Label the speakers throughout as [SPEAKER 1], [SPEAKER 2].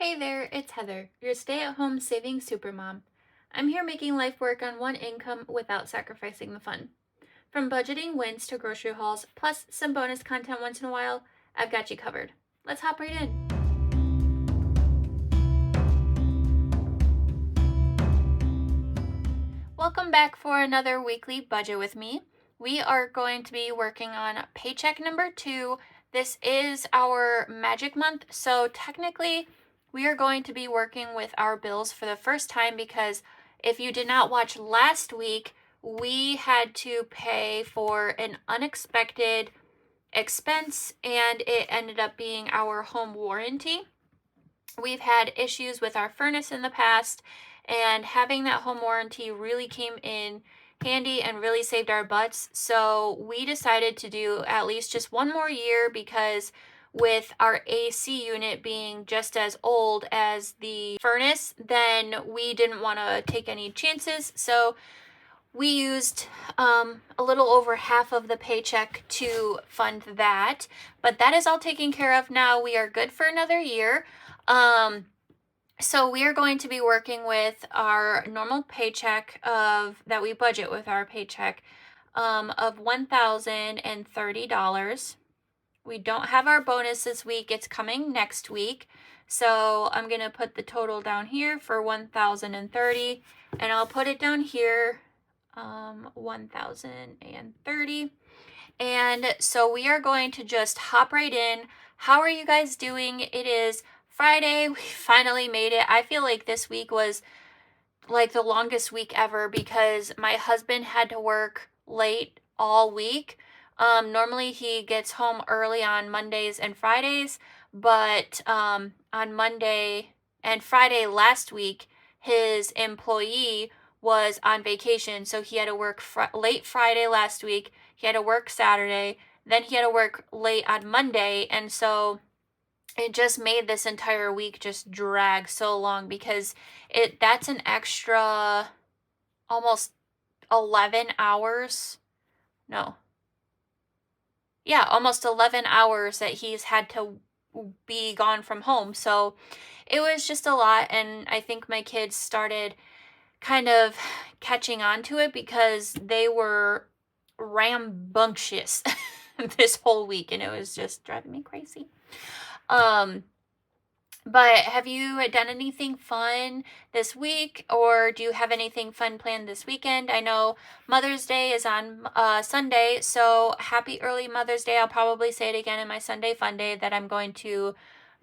[SPEAKER 1] Hey there, it's Heather, your stay-at-home saving supermom. I'm here making life work on one income without sacrificing the fun. From budgeting wins to grocery hauls, plus some bonus content once in a while, I've got you covered. Let's hop right in. Welcome back for another weekly budget with me. We are going to be working on paycheck number 2. This is our magic month, so technically we are going to be working with our bills for the first time because if you did not watch last week, we had to pay for an unexpected expense and it ended up being our home warranty. We've had issues with our furnace in the past, and having that home warranty really came in handy and really saved our butts. So we decided to do at least just one more year because with our AC unit being just as old as the furnace, then we didn't want to take any chances. So we used a little over half of the paycheck to fund that, but that is all taken care of now. We are good for another year. So we are going to be working with our normal paycheck of that we budget with our paycheck of $1,030. We don't have our bonus this week. It's coming next week. So I'm going to put the total down here for 1,030 and I'll put it down here 1,030. And so we are going to just hop right in. How are you guys doing? It is Friday. We finally made it. I feel like this week was like the longest week ever because my husband had to work late all week. Normally he gets home early on Mondays and Fridays, but on Monday and Friday last week, his employee was on vacation, so he had to work late Friday last week. He had to work Saturday, then he had to work late on Monday, and so it just made this entire week just drag so long because that's an extra almost 11 hours. No. Yeah, almost 11 hours that he's had to be gone from home. So it was just a lot, and I think my kids started kind of catching on to it because they were rambunctious this whole week and it was just driving me crazy. But have you done anything fun this week, or do you have anything fun planned this weekend? I know Mother's Day is on Sunday, so happy early Mother's Day. I'll probably say it again in my Sunday Fun Day that I'm going to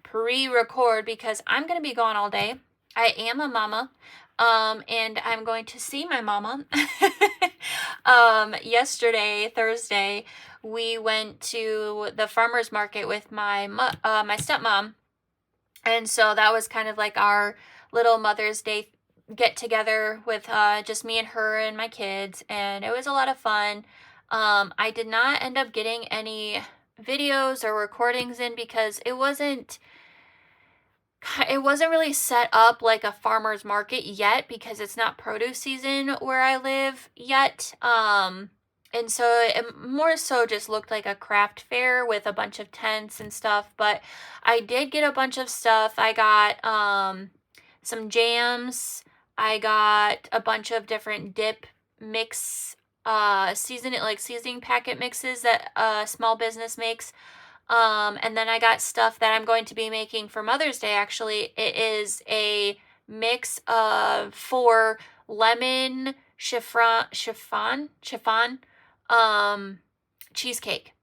[SPEAKER 1] pre-record because I'm going to be gone all day. I am a mama, and I'm going to see my mama. Yesterday, Thursday, we went to the farmer's market with my stepmom. And so that was kind of like our little Mother's Day get together with just me and her and my kids. And it was a lot of fun. I did not end up getting any videos or recordings in because it wasn't really set up like a farmer's market yet because it's not produce season where I live yet. And so it more so just looked like a craft fair with a bunch of tents and stuff, but I did get a bunch of stuff. I got some jams. I got a bunch of different dip mix seasoning packet mixes that a small business makes. And then I got stuff that I'm going to be making for Mother's Day. Actually, it is a mix of 4 lemon chiffon cheesecake.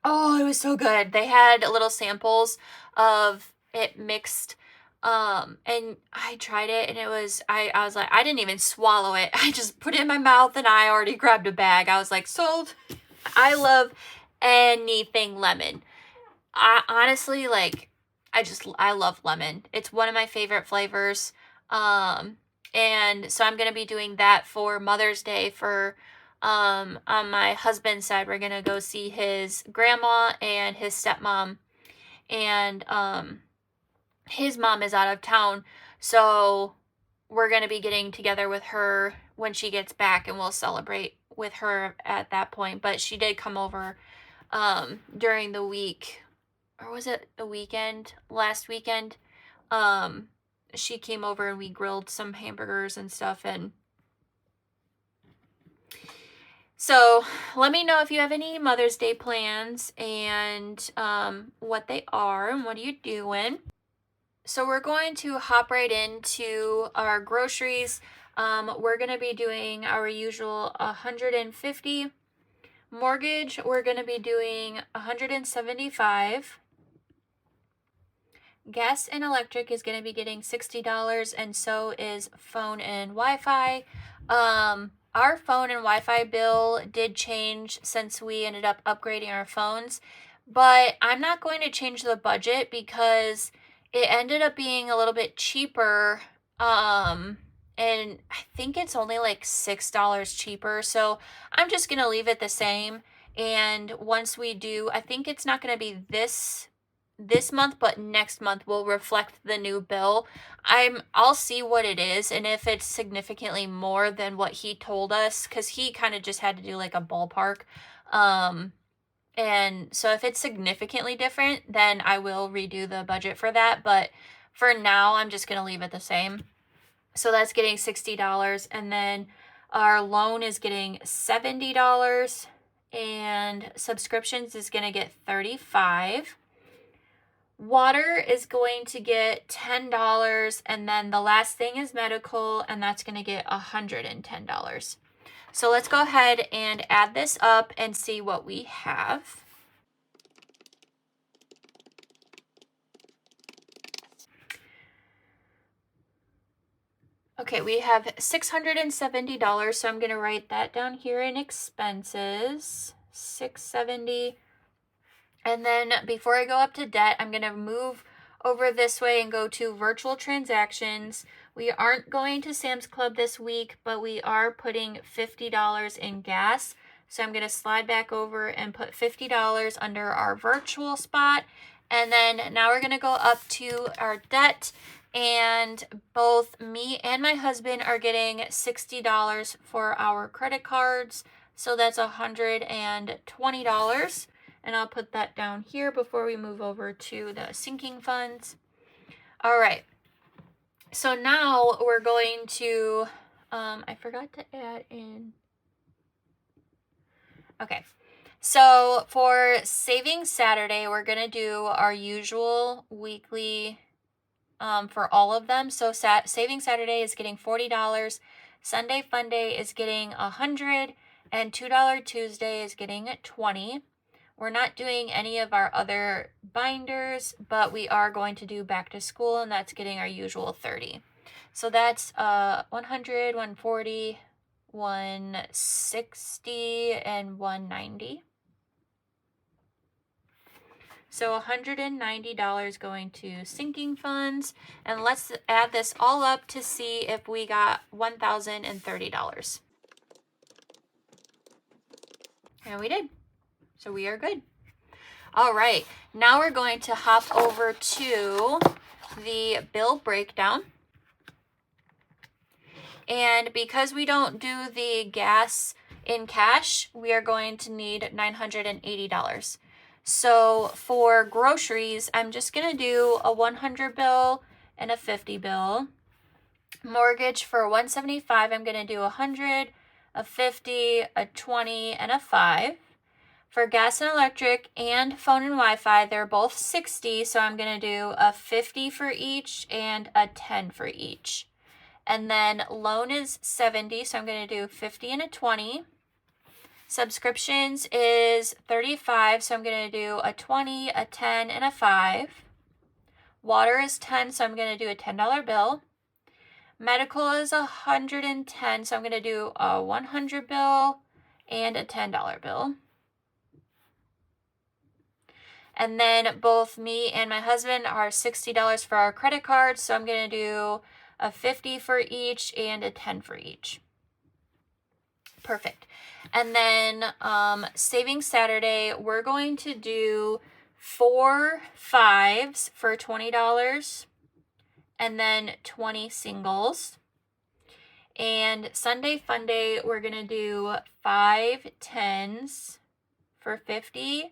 [SPEAKER 1] Oh, it was so good. They had little samples of it mixed. And I tried it and I was like, I didn't even swallow it. I just put it in my mouth and I already grabbed a bag. I was like, sold. I love anything lemon. I honestly I love lemon. It's one of my favorite flavors. And so I'm going to be doing that for Mother's Day for on my husband's side. We're going to go see his grandma and his stepmom, and his mom is out of town. So we're going to be getting together with her when she gets back and we'll celebrate with her at that point. But she did come over during the week, or was it the weekend? Last weekend, She came over and we grilled some hamburgers and stuff. And so let me know if you have any Mother's Day plans and what they are and what are you doing. So we're going to hop right into our groceries. We're going to be doing our usual 150. Mortgage, we're going to be doing 175. Gas and electric is going to be getting $60, and so is phone and Wi-Fi. Our phone and Wi-Fi bill did change since we ended up upgrading our phones, but I'm not going to change the budget because it ended up being a little bit cheaper. And I think it's only like $6 cheaper, so I'm just going to leave it the same. And once we do, I think it's not going to be this month, but next month will reflect the new bill. I'll see what it is, and if it's significantly more than what he told us, because he kind of just had to do like a ballpark. And so if it's significantly different, then I will redo the budget for that. But for now, I'm just going to leave it the same. So that's getting $60. And then our loan is getting $70. And subscriptions is going to get $35. Water is going to get $10. And then the last thing is medical, and that's going to get $110. So let's go ahead and add this up and see what we have. Okay, we have $670, so I'm going to write that down here in expenses, $670. And then before I go up to debt, I'm going to move over this way and go to virtual transactions. We aren't going to Sam's Club this week, but we are putting $50 in gas. So I'm going to slide back over and put $50 under our virtual spot. And then now we're going to go up to our debt. And both me and my husband are getting $60 for our credit cards. So that's $120. And I'll put that down here before we move over to the sinking funds. All right. So now we're going to, I forgot to add in. Okay. So for Saving Saturday, we're going to do our usual weekly for all of them. So Saving Saturday is getting $40. Sunday Fun Day is getting $100. And $2 Tuesday is getting $20. We're not doing any of our other binders, but we are going to do back to school, and that's getting our usual $30. So that's 100, 140, 160, and 190. So $190 going to sinking funds. And let's add this all up to see if we got $1,030. And we did. So we are good. All right, now we're going to hop over to the bill breakdown. And because we don't do the gas in cash, we are going to need $980. So for groceries, I'm just going to do a 100 bill and a 50 bill. Mortgage for 175, I'm going to do 100, a 50, a 20, and a 5. For gas and electric and phone and Wi-Fi, they're both 60, so I'm going to do a 50 for each and a 10 for each. And then loan is 70, so I'm going to do 50 and a 20. Subscriptions is 35, so I'm going to do a 20, a 10, and a 5. Water is 10, so I'm going to do a $10 bill. Medical is 110, so I'm going to do a 100 bill and a $10 bill. And then both me and my husband are $60 for our credit cards. So I'm going to do a 50 for each and a 10 for each. Perfect. And then Saving Saturday, we're going to do 4 5s for $20 and then 20 singles. And Sunday Fun Day, we're going to do 5 10s for $50.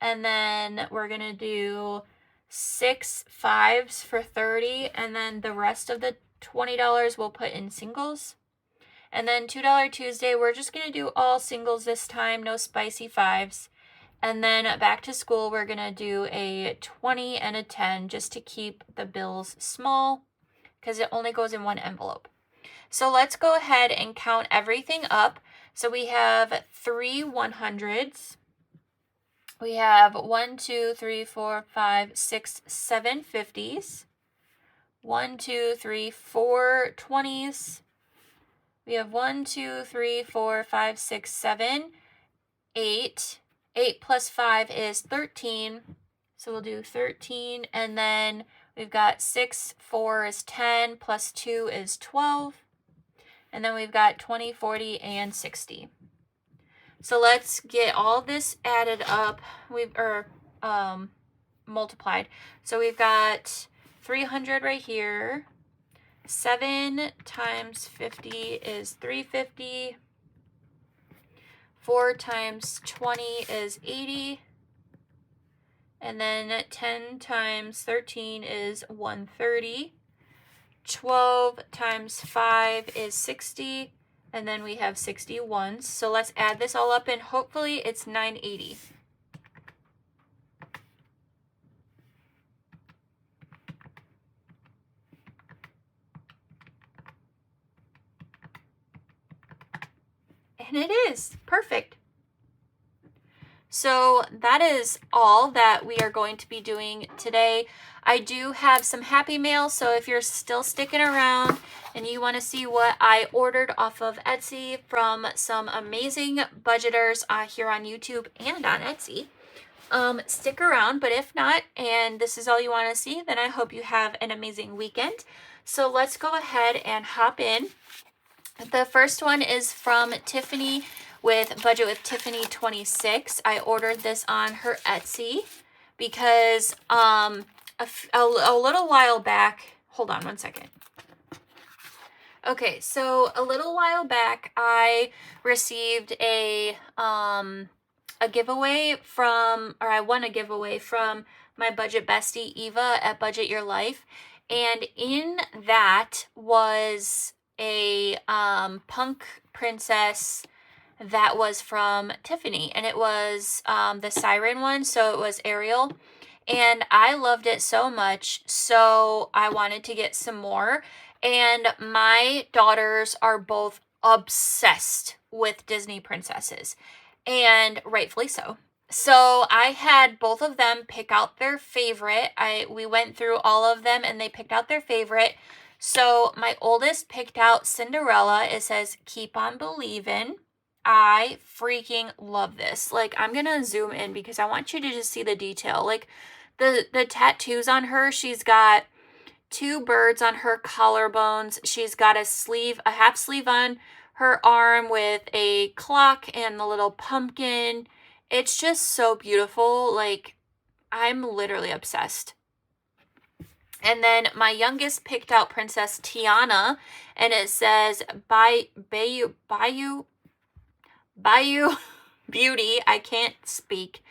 [SPEAKER 1] And then we're going to do 6 5s for $30, and then the rest of the $20 we'll put in singles. And then $2 Tuesday, we're just going to do all singles this time, no spicy 5s. And then back to school, we're going to do a 20 and a 10 just to keep the bills small because it only goes in one envelope. So let's go ahead and count everything up. So we have 3 100s. We have 1, 2, 3, 4, 5, 6, 7 50s. 1, 2, 3, 4 20s. We have 1, 2, 3, 4, 5, 6, 7, 8. 8 plus 5 is 13. So we'll do 13. And then we've got 6, 4 is 10, plus 2 is 12. And then we've got 20, 40, and 60. So let's get all this added up. Multiplied. So we've got 300 right here. 7 times 50 is 350. 4 times 20 is 80. And then 10 times 13 is 130. 12 times 5 is 60. And then we have 61. So let's add this all up and hopefully it's 980. And it is perfect. So that is all that we are going to be doing today. I do have some happy mail, so if you're still sticking around and you want to see what I ordered off of Etsy from some amazing budgeters here on YouTube and on Etsy, stick around. But if not, and this is all you want to see, then I hope you have an amazing weekend. So let's go ahead and hop in. The first one is from Tiffany with Budget with Tiffany 26. I ordered this on her Etsy because a little while back, hold on one second. Okay, so a little while back I received a giveaway from, or I won a giveaway from my budget bestie Eva at Budget Your Life, and in that was a punk princess that was from Tiffany, and it was the siren one, so it was Ariel, and I loved it so much, so I wanted to get some more. And my daughters are both obsessed with Disney princesses, and rightfully so. So I had both of them pick out their favorite. We went through all of them and they picked out their favorite. So my oldest picked out Cinderella. It says, "Keep on believing." I freaking love this. Like, I'm going to zoom in because I want you to just see the detail. Like, the tattoos on her, she's got 2 birds on her collarbones. She's got a half sleeve on her arm with a clock and the little pumpkin. It's just so beautiful. Like, I'm literally obsessed. And then my youngest picked out Princess Tiana, and it says Bayou Beauty. I can't speak.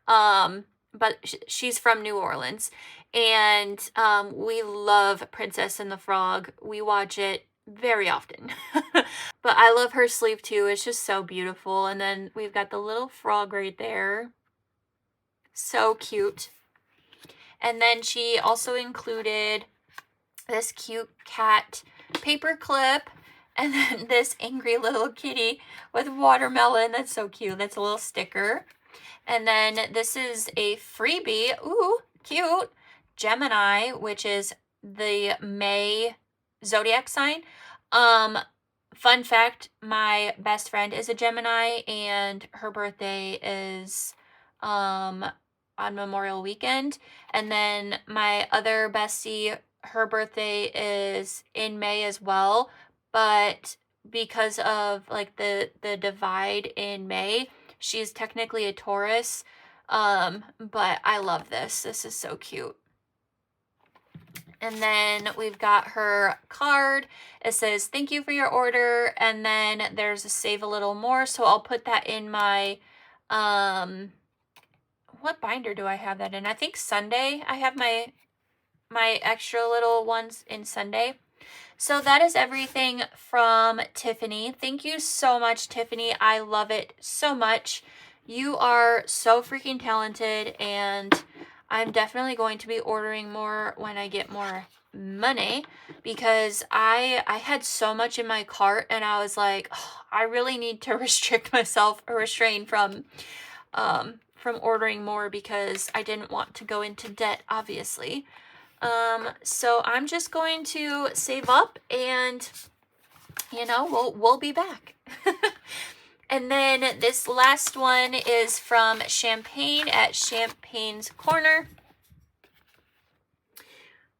[SPEAKER 1] But she's from New Orleans. And we love Princess and the Frog. We watch it very often. But I love her sleeve too. It's just so beautiful. And then we've got the little frog right there. So cute. And then she also included this cute cat paper clip. And then this angry little kitty with watermelon. That's so cute. That's a little sticker. And then this is a freebie. Ooh, cute. Gemini, which is the May zodiac sign. Fun fact, my best friend is a Gemini, and her birthday is on Memorial Weekend. And then my other bestie, her birthday is in May as well. But because of like the divide in May, she's technically a Taurus. But I love this. This is so cute. And then we've got her card. It says, "Thank you for your order." And then there's a save a little more. So I'll put that in my, what binder do I have that in? I think Sunday. I have my extra little ones in Sunday. So that is everything from Tiffany. Thank you so much, Tiffany. I love it so much. You are so freaking talented, and I'm definitely going to be ordering more when I get more money, because I had so much in my cart, and I was like, oh, I really need to restrict myself or restrain from ordering more, because I didn't want to go into debt, obviously. So I'm just going to save up, and we'll be back. And then this last one is from Champagne at Champagne's Corner.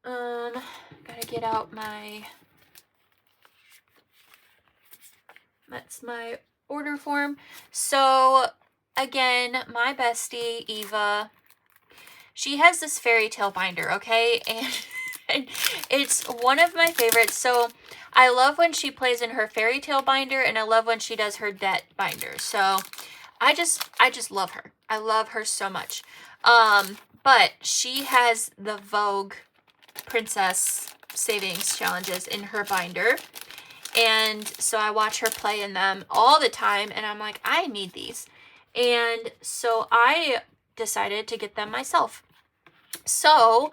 [SPEAKER 1] Gotta get out that's my order form. So again, my bestie Eva, she has this fairy tale binder, okay? And it's one of my favorites. So I love when she plays in her fairy tale binder, and I love when she does her debt binder. So I just love her. I love her so much. But she has the Vogue Princess savings challenges in her binder. And so I watch her play in them all the time, and I'm like, I need these. And so I decided to get them myself. So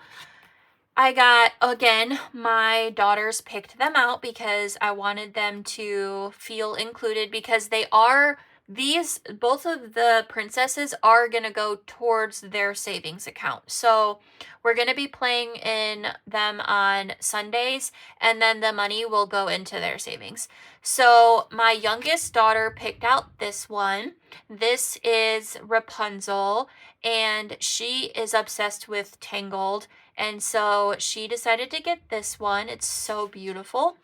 [SPEAKER 1] I got, again, my daughters picked them out because I wanted them to feel included, because both of the princesses are going to go towards their savings account. So we're going to be playing in them on Sundays, and then the money will go into their savings. So my youngest daughter picked out this one. This is Rapunzel, and she is obsessed with Tangled. And so she decided to get this one. It's so beautiful.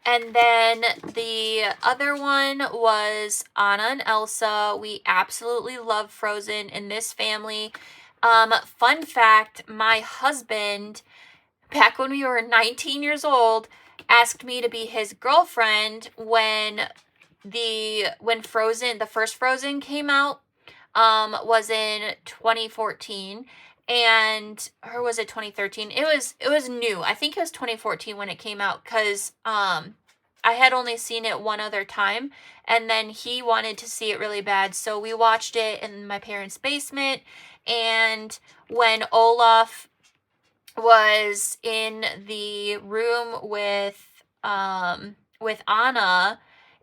[SPEAKER 1] And then the other one was Anna and Elsa. We absolutely love Frozen in this family. Fun fact, my husband, back when we were 19 years old, asked me to be his girlfriend when Frozen, the first Frozen came out, was in 2014. Or was it 2013? It was new. I think it was 2014 when it came out, because I had only seen it one other time, and then he wanted to see it really bad, so we watched it in my parents' basement. And when Olaf was in the room with Anna,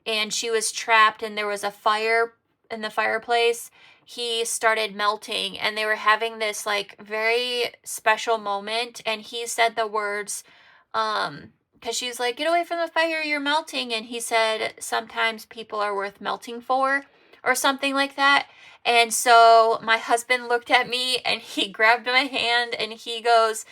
[SPEAKER 1] and she was trapped, and there was a fire in the fireplace, he started melting, and they were having this like very special moment, and he said the words, because she's like, get away from the fire, you're melting, and he said, sometimes people are worth melting for, or something like that. And so my husband looked at me, and he grabbed my hand, and he goes,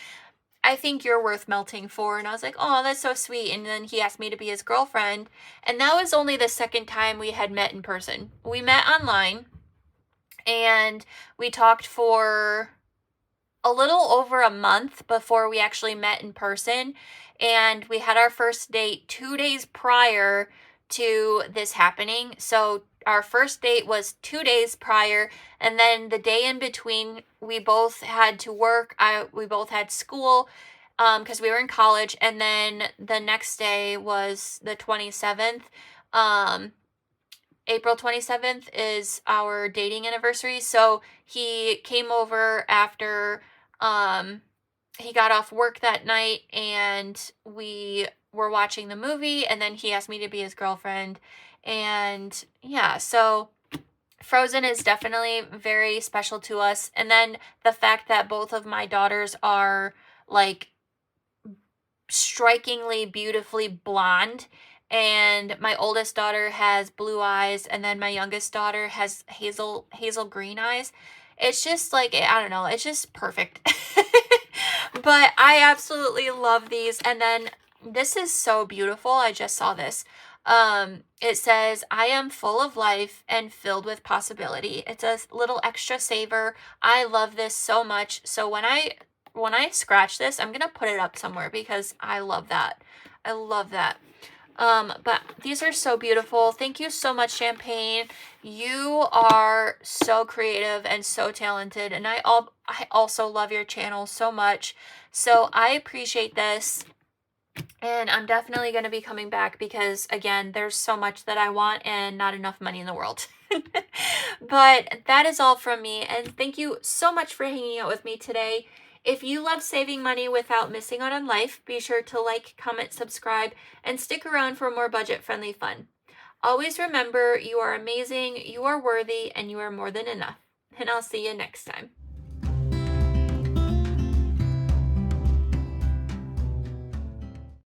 [SPEAKER 1] I think you're worth melting for. And I was like, oh, that's so sweet. And then he asked me to be his girlfriend, and that was only the second time we had met in person. We met online, and we talked for a little over a month before we actually met in person. And we had our first date 2 days prior to this happening. So our first date was 2 days prior, and then the day in between, we both had to work. We both had school, because we were in college. And then the next day was the 27th. April 27th is our dating anniversary. So he came over after he got off work that night, and we were watching the movie, and then he asked me to be his girlfriend. And yeah, so Frozen is definitely very special to us. And then the fact that both of my daughters are like strikingly beautifully blonde, and my oldest daughter has blue eyes, and then my youngest daughter has hazel green eyes. It's just like, I don't know, it's just perfect. But I absolutely love these. And then this is so beautiful. I just saw this. It says, I am full of life and filled with possibility. It's a little extra saver. I love this so much. So when I scratch this, I'm gonna put it up somewhere, because I love that. I love that. But these are so beautiful. Thank you so much, Champagne. You are so creative and so talented, and I also love your channel so much. So I appreciate this. And I'm definitely going to be coming back because, again, there's so much that I want and not enough money in the world. But that is all from me. And thank you so much for hanging out with me today. If you love saving money without missing out on life, be sure to like, comment, subscribe, and stick around for more budget-friendly fun. Always remember, you are amazing, you are worthy, and you are more than enough. And I'll see you next time.